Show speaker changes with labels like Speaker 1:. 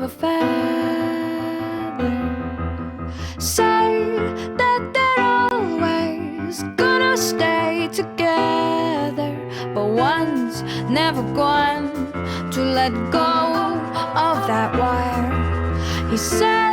Speaker 1: of a feather. Say that they're always gonna stay together, but one's never going to let go of that wire. He said